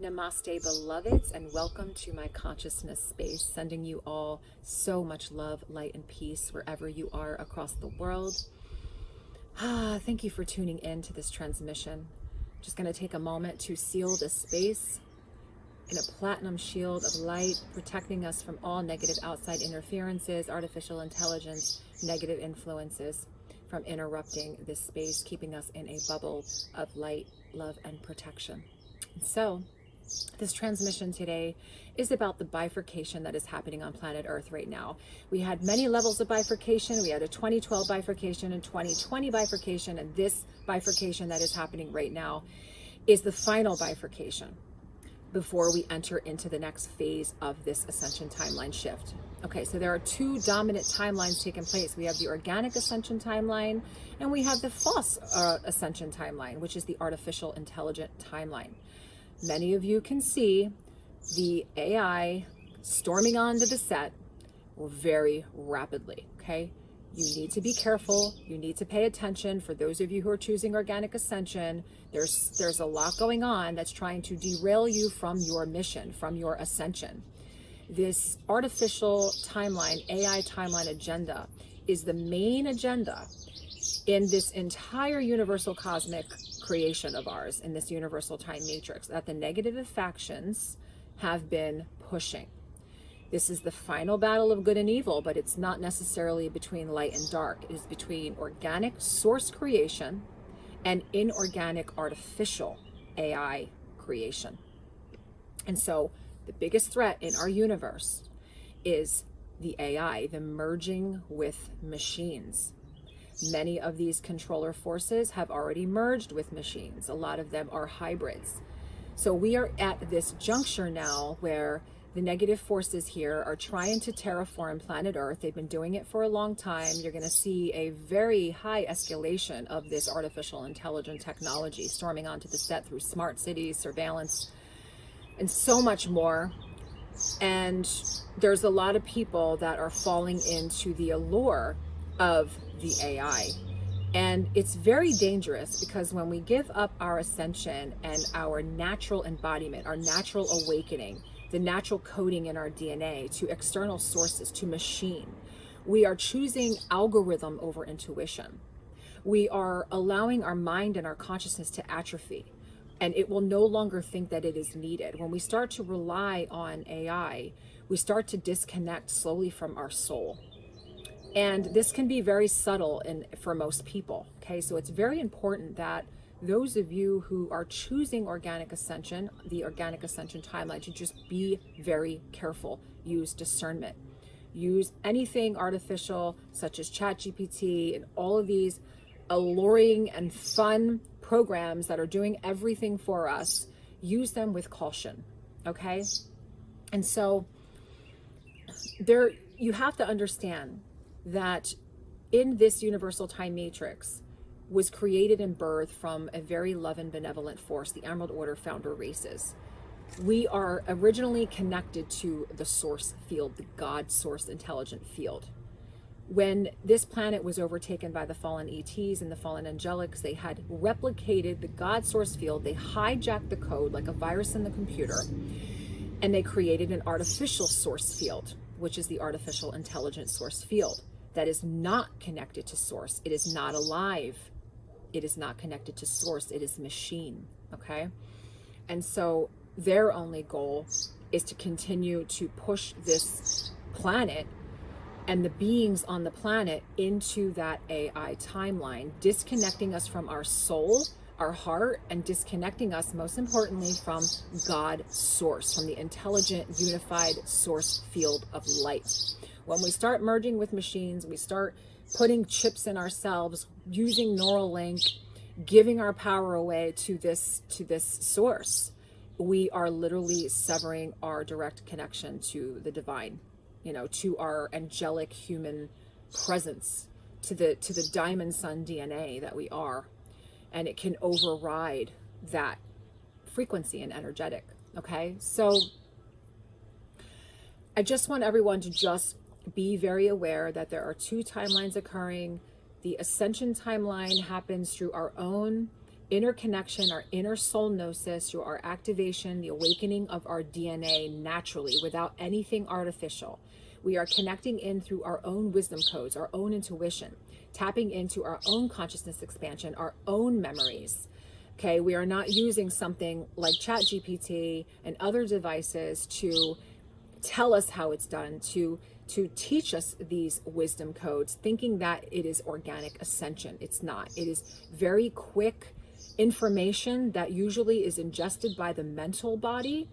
Namaste, beloveds, and welcome to my consciousness space, sending you all so much love, light, and peace wherever you are across the world. Thank you for tuning in to this transmission. Just going to take a moment to seal this space in a platinum shield of light, protecting us from all negative outside interferences, artificial intelligence, negative influences from interrupting this space, keeping us in a bubble of light, love, and protection. So, this transmission today is about the bifurcation that is happening on planet Earth right now. We had many levels of bifurcation. We had a 2012 bifurcation and 2020 bifurcation, and this bifurcation that is happening right now is the final bifurcation before we enter into the next phase of this Ascension Timeline shift. Okay, so there are two dominant timelines taking place. We have the Organic Ascension Timeline, and we have the false Ascension Timeline, which is the Artificial Intelligent Timeline. Many of you can see the AI storming onto the set very rapidly, okay? You need to be careful. You need to pay attention. For those of you who are choosing Organic Ascension, there's a lot going on that's trying to derail you from your mission, from your ascension. This artificial timeline, AI timeline agenda is the main agenda in this entire universal cosmic creation of ours, in this universal time matrix, that the negative factions have been pushing. This is the final battle of good and evil, but it's not necessarily between light and dark. It is between organic source creation and inorganic artificial AI creation. And so the biggest threat in our universe is the AI, the merging with machines. Many of these controller forces have already merged with machines. A lot of them are hybrids. So we are at this juncture now where the negative forces here are trying to terraform planet Earth. They've been doing it for a long time. You're going to see a very high escalation of this artificial intelligent technology storming onto the set through smart cities, surveillance, and so much more. And there's a lot of people that are falling into the allure of the AI. And it's very dangerous because when we give up our ascension and our natural embodiment, our natural awakening, the natural coding in our DNA to external sources, to machine, we are choosing algorithm over intuition. We are allowing our mind and our consciousness to atrophy, and it will no longer think that it is needed. When we start to rely on AI, we start to disconnect slowly from our soul. And this can be very subtle for most people, okay? So it's very important that those of you who are choosing Organic Ascension, the Organic Ascension Timeline, to just be very careful. Use discernment. Use anything artificial, such as ChatGPT and all of these alluring and fun programs that are doing everything for us. Use them with caution, okay? And so you have to understand that in this universal time matrix was created and birthed from a very love and benevolent force, the Emerald Order founder races. We are originally connected to the source field, the God source intelligent field. When this planet was overtaken by the fallen ETs and the fallen angelics, they had replicated the God source field. They hijacked the code like a virus in the computer, and they created an artificial source field, which is the artificial intelligent source field that is not connected to source. It is not alive. It is not connected to source. It is machine, okay? And so their only goal is to continue to push this planet and the beings on the planet into that AI timeline, disconnecting us from our soul, our heart, and disconnecting us, most importantly, from God source, from the intelligent, unified source field of light. When we start merging with machines, we start putting chips in ourselves, using Neuralink, giving our power away to this source, we are literally severing our direct connection to the divine, to our angelic human presence, to the diamond sun DNA that we are. And it can override that frequency and energetic. Okay, so I just want everyone to just be very aware that there are two timelines occurring. The Ascension timeline happens through our own inner connection, our inner soul gnosis, through our activation, the awakening of our DNA naturally without anything artificial. We are connecting in through our own wisdom codes, our own intuition, tapping into our own consciousness expansion, our own memories. Okay, we are not using something like ChatGPT and other devices to tell us how it's done, to teach us these wisdom codes, thinking that it is organic ascension. It's not. It is very quick information that usually is ingested by the mental body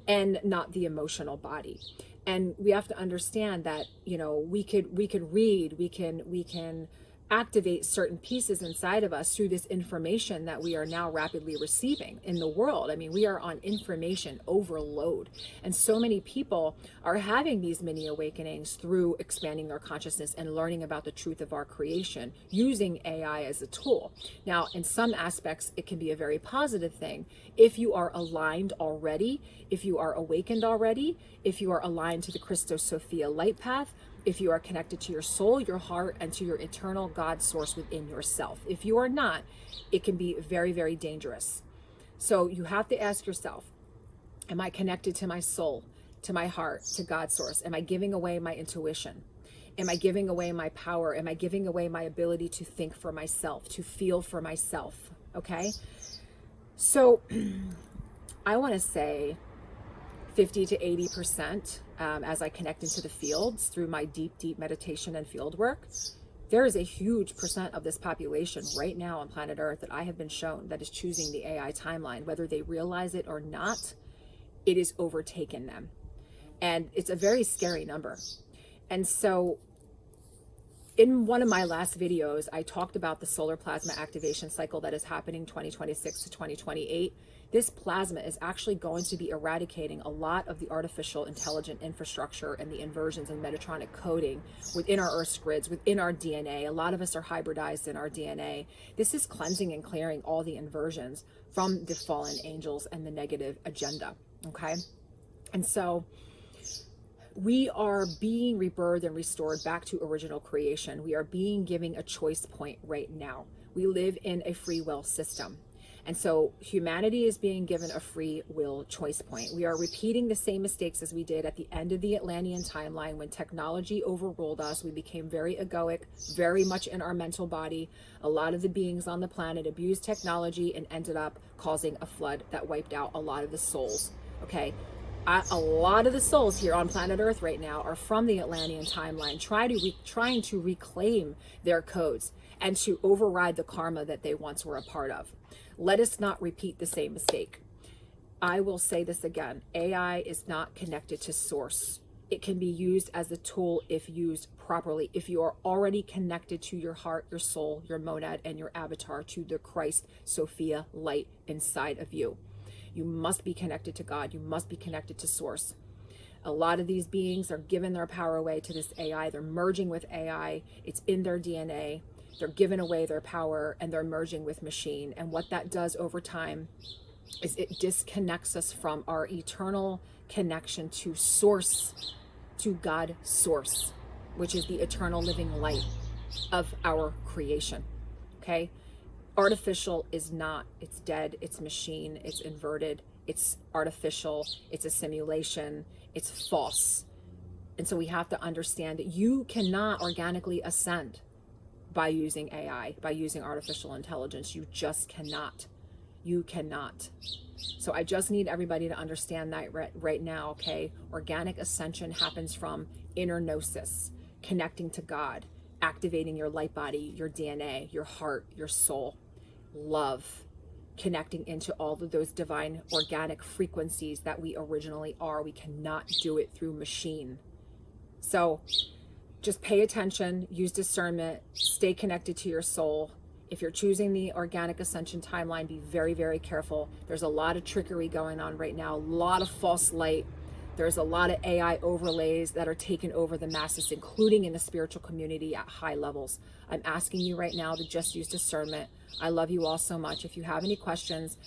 and not the emotional body. And we have to understand that, you know, we could read, we can activate certain pieces inside of us through this information that we are now rapidly receiving in the world. I mean, we are on information overload, and so many people are having these mini awakenings through expanding their consciousness and learning about the truth of our creation using AI as a tool. Now, in some aspects, it can be a very positive thing. If you are aligned already, if you are awakened already, if you are aligned to the Christos Sophia light path, if you are connected to your soul, your heart, and to your eternal God source within yourself. If you are not, it can be very, very dangerous. So you have to ask yourself, am I connected to my soul, to my heart, to God source? Am I giving away my intuition? Am I giving away my power? Am I giving away my ability to think for myself, to feel for myself? Okay? So I want to say 50 to 80% as I connect into the fields through my deep meditation and field work. There is a huge percent of this population right now on planet Earth that I have been shown that is choosing the AI timeline. Whether they realize it or not, it is overtaken them. And it's a very scary number. And so in one of my last videos, I talked about the solar plasma activation cycle that is happening 2026 to 2028. This plasma is actually going to be eradicating a lot of the artificial intelligent infrastructure and the inversions and Metatronic coding within our Earth's grids, within our DNA. A lot of us are hybridized in our DNA. This is cleansing and clearing all the inversions from the fallen angels and the negative agenda, okay? And so we are being rebirthed and restored back to original creation. We are being given a choice point right now. We live in a free will system. And so humanity is being given a free will choice point. We are repeating the same mistakes as we did at the end of the Atlantean timeline when technology overruled us. We became very egoic, very much in our mental body. A lot of the beings on the planet abused technology and ended up causing a flood that wiped out a lot of the souls. Okay. A lot of the souls here on planet Earth right now are from the Atlantean timeline, trying to reclaim their codes and to override the karma that they once were a part of. Let us not repeat the same mistake. I will say this again. AI is not connected to source. It can be used as a tool if used properly. If you are already connected to your heart, your soul, your monad, and your avatar, to the Christ Sophia light inside of you. You must be connected to God. You must be connected to source. A lot of these beings are giving their power away to this AI. They're merging with AI. It's in their DNA. They're giving away their power and they're merging with machine. And what that does over time is it disconnects us from our eternal connection to source, to God source, which is the eternal living light of our creation. Okay? Artificial is not. It's dead. It's machine. It's inverted. It's artificial. It's a simulation. It's false. And so we have to understand that you cannot organically ascend by using AI, by using artificial intelligence. You just cannot. You cannot. So I just need everybody to understand that right now, okay? Organic ascension happens from inner gnosis, connecting to God, activating your light body, your DNA, your heart, your soul, love, connecting into all of those divine organic frequencies that we originally are. We cannot do it through machine. So just pay attention, use discernment, stay connected to your soul. If you're choosing the Organic Ascension Timeline, be very, very careful. There's a lot of trickery going on right now, a lot of false light. There's a lot of AI overlays that are taking over the masses, including in the spiritual community at high levels. I'm asking you right now to just use discernment. I love you all so much. If you have any questions,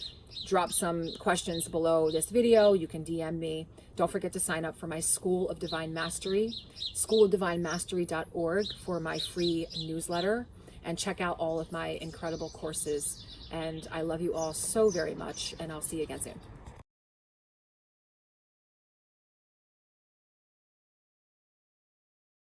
drop some questions below this video. You can DM me. Don't forget to sign up for my School of Divine Mastery, schoolofdivinemastery.org for my free newsletter, and check out all of my incredible courses And I love you all so very much, and I'll see you again soon.